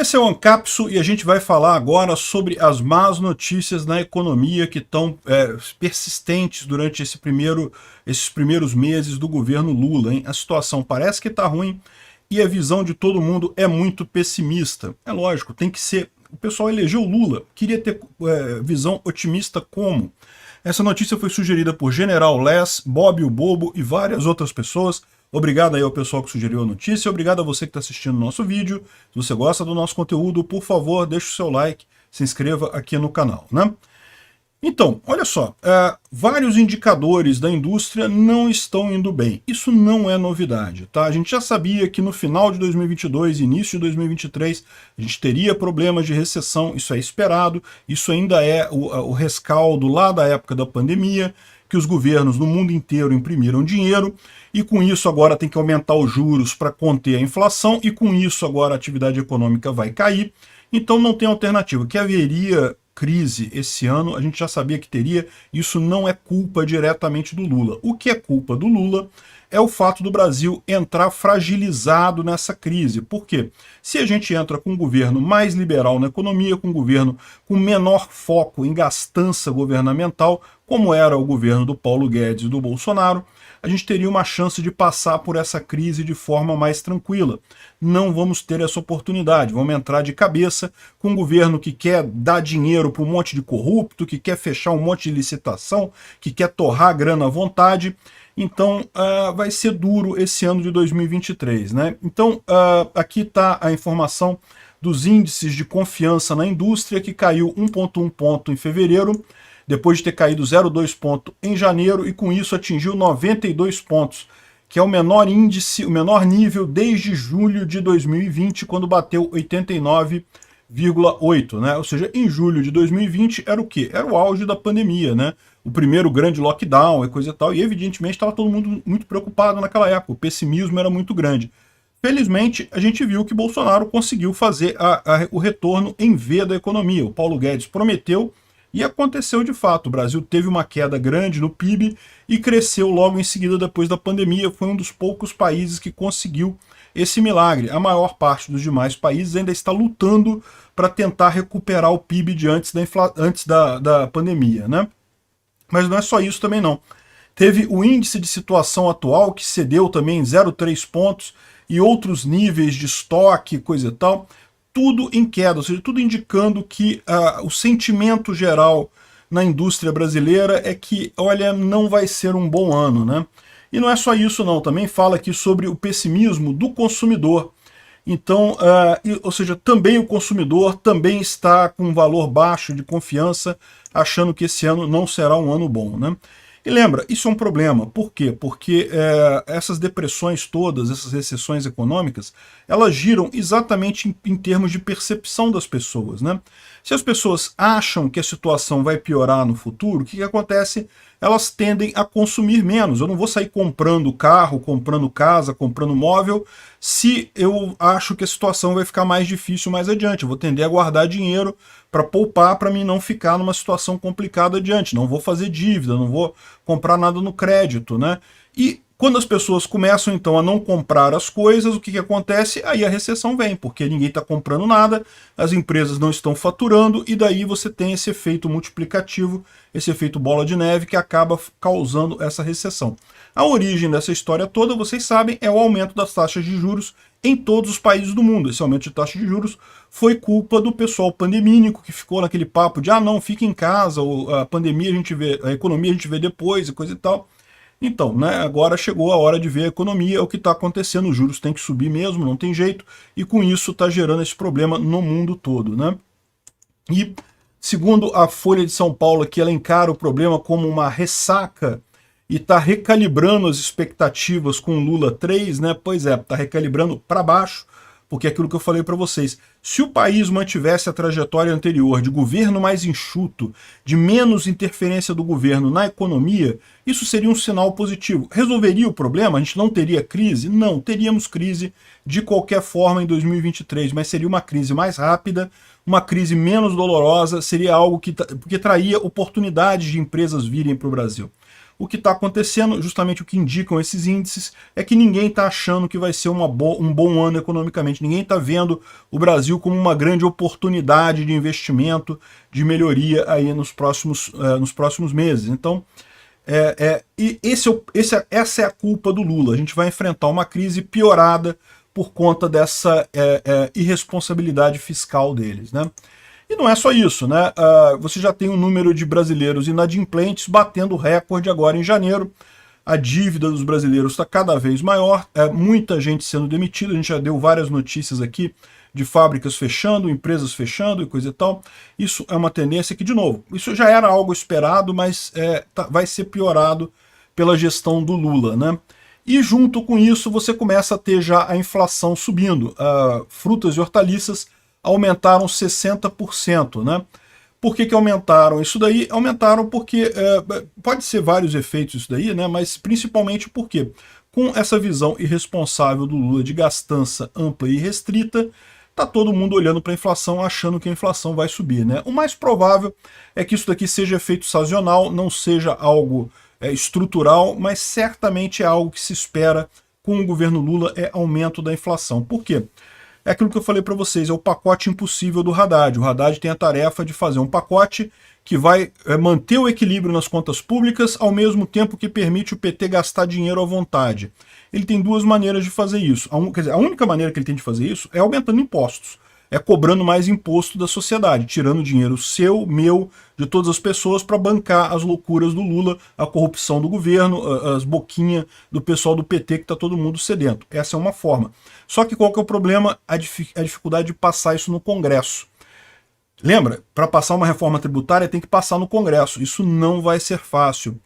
Esse é o Ancapsu e a gente vai falar agora sobre as más notícias na economia que estão persistentes durante esses primeiros meses do governo Lula, hein? A situação parece que está ruim e a visão de todo mundo é muito pessimista. É lógico, tem que ser. O pessoal elegeu Lula, queria ter visão otimista como? Essa notícia foi sugerida por General Les, Bob o Bobo e várias outras pessoas. Obrigado aí ao pessoal que sugeriu a notícia, obrigado a você que está assistindo o nosso vídeo. Se você gosta do nosso conteúdo, por favor, deixe o seu like, se inscreva aqui no canal, né? Então, olha só, vários indicadores da indústria não estão indo bem. Isso não é novidade, tá? A gente já sabia que no final de 2022 e início de 2023 a gente teria problemas de recessão, isso é esperado, isso ainda é o rescaldo lá da época da pandemia, que os governos no mundo inteiro imprimiram dinheiro, e com isso agora tem que aumentar os juros para conter a inflação, e com isso agora a atividade econômica vai cair, então não tem alternativa. Que haveria crise esse ano, a gente já sabia que teria, isso não é culpa diretamente do Lula. O que é culpa do Lula é o fato do Brasil entrar fragilizado nessa crise. Por quê? Se a gente entra com um governo mais liberal na economia, com um governo com menor foco em gastança governamental, como era o governo do Paulo Guedes e do Bolsonaro, a gente teria uma chance de passar por essa crise de forma mais tranquila. Não vamos ter essa oportunidade, vamos entrar de cabeça com um governo que quer dar dinheiro para um monte de corrupto, que quer fechar um monte de licitação, que quer torrar grana à vontade. Então vai ser duro esse ano de 2023, né? Então aqui está a informação dos índices de confiança na indústria, que caiu 1,1 ponto em fevereiro, depois de ter caído 0,2 ponto em janeiro, e com isso atingiu 92 pontos, que é o menor índice, o menor nível desde julho de 2020, quando bateu 89,8, né? Ou seja, em julho de 2020 era o quê? Era o auge da pandemia, né? O primeiro grande lockdown e coisa e tal, e evidentemente estava todo mundo muito preocupado naquela época, o pessimismo era muito grande. Felizmente, a gente viu que Bolsonaro conseguiu fazer o retorno em V da economia. O Paulo Guedes prometeu, e aconteceu de fato. O Brasil teve uma queda grande no PIB e cresceu logo em seguida depois da pandemia. Foi um dos poucos países que conseguiu esse milagre. A maior parte dos demais países ainda está lutando para tentar recuperar o PIB de antes da pandemia, né? Mas não é só isso também não. Teve o índice de situação atual, que cedeu também 0,3 pontos, e outros níveis de estoque, coisa e tal, tudo em queda, ou seja, tudo indicando que o sentimento geral na indústria brasileira é que, olha, não vai ser um bom ano, né? E não é só isso não, também fala aqui sobre o pessimismo do consumidor. Então, ou seja, também o consumidor também está com um valor baixo de confiança, achando que esse ano não será um ano bom, né? E lembra, isso é um problema. Por quê? Porque essas depressões todas, essas recessões econômicas, elas giram exatamente em termos de percepção das pessoas, né? Se as pessoas acham que a situação vai piorar no futuro, o que acontece? Elas tendem a consumir menos. Eu não vou sair comprando carro, comprando casa, comprando móvel, se eu acho que a situação vai ficar mais difícil mais adiante. Eu vou tender a guardar dinheiro para poupar, para mim não ficar numa situação complicada adiante. Não vou fazer dívida, não vou comprar nada no crédito, né? E quando as pessoas começam, então, a não comprar as coisas, o que acontece? Aí a recessão vem, porque ninguém está comprando nada, as empresas não estão faturando, e daí você tem esse efeito multiplicativo, esse efeito bola de neve, que acaba causando essa recessão. A origem dessa história toda, vocês sabem, é o aumento das taxas de juros em todos os países do mundo. Esse aumento de taxa de juros foi culpa do pessoal pandemínico, que ficou naquele papo de, não, fica em casa, a pandemia a gente vê, a economia a gente vê depois, e coisa e tal. Então, né, agora chegou a hora de ver a economia, o que está acontecendo, os juros têm que subir mesmo, não tem jeito, e com isso está gerando esse problema no mundo todo, né? E, segundo a Folha de São Paulo, que ela encara o problema como uma ressaca e está recalibrando as expectativas com Lula 3, né? Pois é, está recalibrando para baixo, porque é aquilo que eu falei para vocês. Se o país mantivesse a trajetória anterior de governo mais enxuto, de menos interferência do governo na economia, isso seria um sinal positivo. Resolveria o problema? A gente não teria crise? Não, teríamos crise de qualquer forma em 2023, mas seria uma crise mais rápida, uma crise menos dolorosa, seria algo que traria oportunidades de empresas virem para o Brasil. O que está acontecendo, justamente o que indicam esses índices, é que ninguém está achando que vai ser um bom ano economicamente. Ninguém está vendo o Brasil como uma grande oportunidade de investimento, de melhoria aí nos próximos meses. Então, essa é a culpa do Lula. A gente vai enfrentar uma crise piorada por conta dessa irresponsabilidade fiscal deles, né? E não é só isso, né? Você já tem um número de brasileiros inadimplentes batendo recorde agora em janeiro. A dívida dos brasileiros está cada vez maior, muita gente sendo demitida. A gente já deu várias notícias aqui de fábricas fechando, empresas fechando e coisa e tal. Isso é uma tendência que, de novo, isso já era algo esperado, mas vai ser piorado pela gestão do Lula, né? E junto com isso você começa a ter já a inflação subindo. Frutas e hortaliças aumentaram 60%, né? Por que aumentaram isso daí? Aumentaram porque, pode ser vários efeitos isso daí, né? Mas principalmente porque, com essa visão irresponsável do Lula de gastança ampla e restrita, tá todo mundo olhando para a inflação, achando que a inflação vai subir, né? O mais provável é que isso daqui seja efeito sazonal, não seja algo estrutural, mas certamente é algo que se espera com o governo Lula, é aumento da inflação. Por quê? É aquilo que eu falei para vocês, é o pacote impossível do Haddad. O Haddad tem a tarefa de fazer um pacote que vai manter o equilíbrio nas contas públicas, ao mesmo tempo que permite o PT gastar dinheiro à vontade. Ele tem duas maneiras de fazer isso. Quer dizer, a única maneira que ele tem de fazer isso é aumentando impostos. É cobrando mais imposto da sociedade, tirando dinheiro seu, meu, de todas as pessoas para bancar as loucuras do Lula, a corrupção do governo, as boquinhas do pessoal do PT que está todo mundo sedento. Essa é uma forma. Só que qual que é o problema? A dificuldade de passar isso no Congresso. Lembra? Para passar uma reforma tributária tem que passar no Congresso. Isso não vai ser fácil.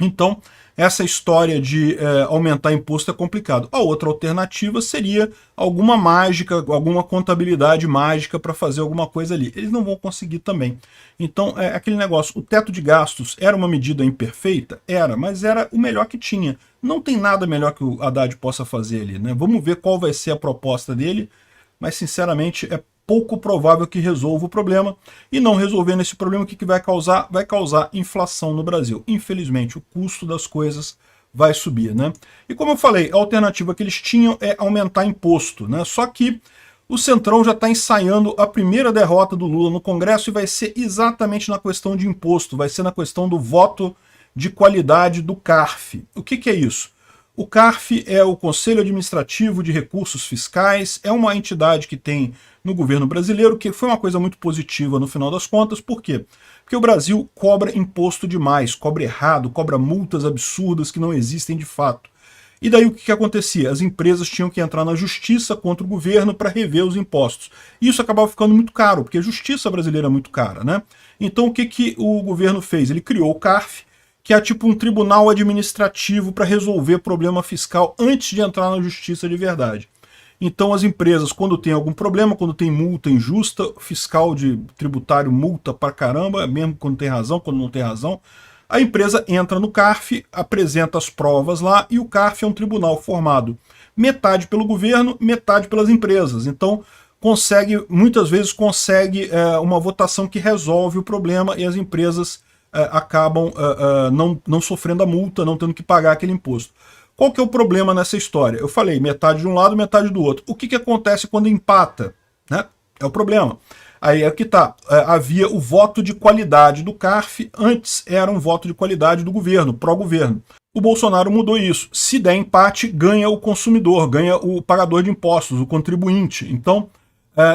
Então, essa história de aumentar imposto é complicado. A outra alternativa seria alguma mágica, alguma contabilidade mágica para fazer alguma coisa ali. Eles não vão conseguir também. Então, é aquele negócio, o teto de gastos era uma medida imperfeita? Era, mas era o melhor que tinha. Não tem nada melhor que o Haddad possa fazer ali, né? Vamos ver qual vai ser a proposta dele, mas sinceramente é pouco provável que resolva o problema, e não resolvendo esse problema, o que vai causar? Vai causar inflação no Brasil. Infelizmente, o custo das coisas vai subir, né? E como eu falei, a alternativa que eles tinham é aumentar imposto, né? Só que o Centrão já está ensaiando a primeira derrota do Lula no Congresso e vai ser exatamente na questão de imposto, vai ser na questão do voto de qualidade do CARF. O que é isso? O CARF é o Conselho Administrativo de Recursos Fiscais, é uma entidade que tem no governo brasileiro, que foi uma coisa muito positiva no final das contas. Por quê? Porque o Brasil cobra imposto demais, cobra errado, cobra multas absurdas que não existem de fato. E daí o que acontecia? As empresas tinham que entrar na justiça contra o governo para rever os impostos. E isso acabava ficando muito caro, porque a justiça brasileira é muito cara, né? Então o que o governo fez? Ele criou o CARF, que é tipo um tribunal administrativo para resolver problema fiscal antes de entrar na justiça de verdade. Então as empresas, quando tem algum problema, quando tem multa injusta, fiscal de tributário multa pra caramba, mesmo quando tem razão, quando não tem razão, a empresa entra no CARF, apresenta as provas lá, e o CARF é um tribunal formado metade pelo governo, metade pelas empresas. Então muitas vezes consegue uma votação que resolve o problema, e as empresas acabam não sofrendo a multa, não tendo que pagar aquele imposto. Qual que é o problema nessa história? Eu falei, metade de um lado, metade do outro. O que acontece quando empata? Né? É o problema. Aí é que tá. Havia o voto de qualidade do CARF, antes era um voto de qualidade do governo, pró-governo. O Bolsonaro mudou isso. Se der empate, ganha o consumidor, ganha o pagador de impostos, o contribuinte. Então,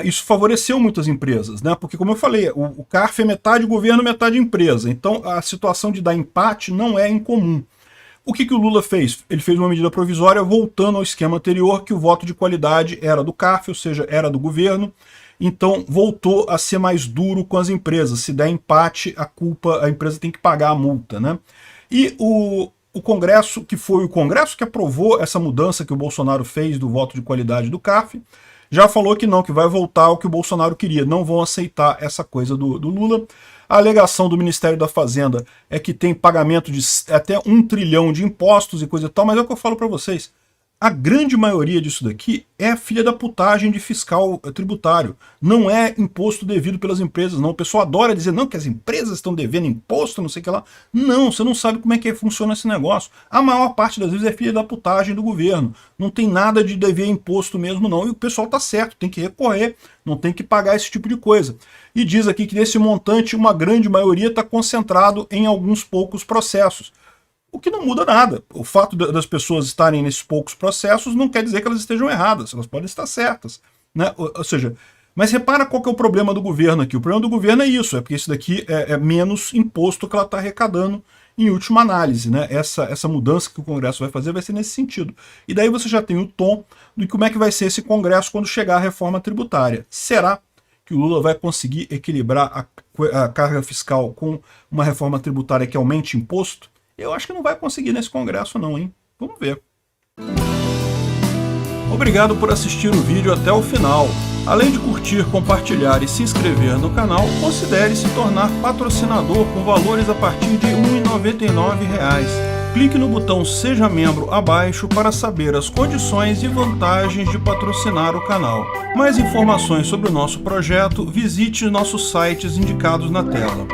isso favoreceu muitas empresas, né? Porque, como eu falei, o CARF é metade governo, metade empresa. Então, a situação de dar empate não é incomum. O que o Lula fez? Ele fez uma medida provisória voltando ao esquema anterior, que o voto de qualidade era do CARF, ou seja, era do governo. Então voltou a ser mais duro com as empresas. Se der empate, a empresa tem que pagar a multa, né? E o Congresso, que foi o Congresso que aprovou essa mudança que o Bolsonaro fez do voto de qualidade do CARF, já falou que não, que vai voltar ao que o Bolsonaro queria. Não vão aceitar essa coisa do Lula. A alegação do Ministério da Fazenda é que tem pagamento de até 1 trilhão de impostos e coisa e tal, mas é o que eu falo para vocês. A grande maioria disso daqui é filha da putagem de fiscal tributário. Não é imposto devido pelas empresas, não. O pessoal adora dizer, não, que as empresas estão devendo imposto, não sei o que lá. Não, você não sabe como é que funciona esse negócio. A maior parte das vezes é filha da putagem do governo. Não tem nada de dever imposto mesmo, não. E o pessoal tá certo, tem que recorrer, não tem que pagar esse tipo de coisa. E diz aqui que desse montante, uma grande maioria está concentrado em alguns poucos processos. O que não muda nada. O fato das pessoas estarem nesses poucos processos não quer dizer que elas estejam erradas, elas podem estar certas, né? Ou seja, mas repara qual que é o problema do governo aqui. O problema do governo é isso, é porque isso daqui é menos imposto que ela está arrecadando em última análise, né? Essa mudança que o Congresso vai fazer vai ser nesse sentido. E daí você já tem o tom de como é que vai ser esse Congresso quando chegar a reforma tributária. Será que o Lula vai conseguir equilibrar a carga fiscal com uma reforma tributária que aumente imposto? Eu acho que não vai conseguir nesse Congresso não, hein? Vamos ver. Obrigado por assistir o vídeo até o final. Além de curtir, compartilhar e se inscrever no canal, considere se tornar patrocinador com valores a partir de R$ 1,99. Clique no botão Seja Membro abaixo para saber as condições e vantagens de patrocinar o canal. Mais informações sobre o nosso projeto, visite nossos sites indicados na tela.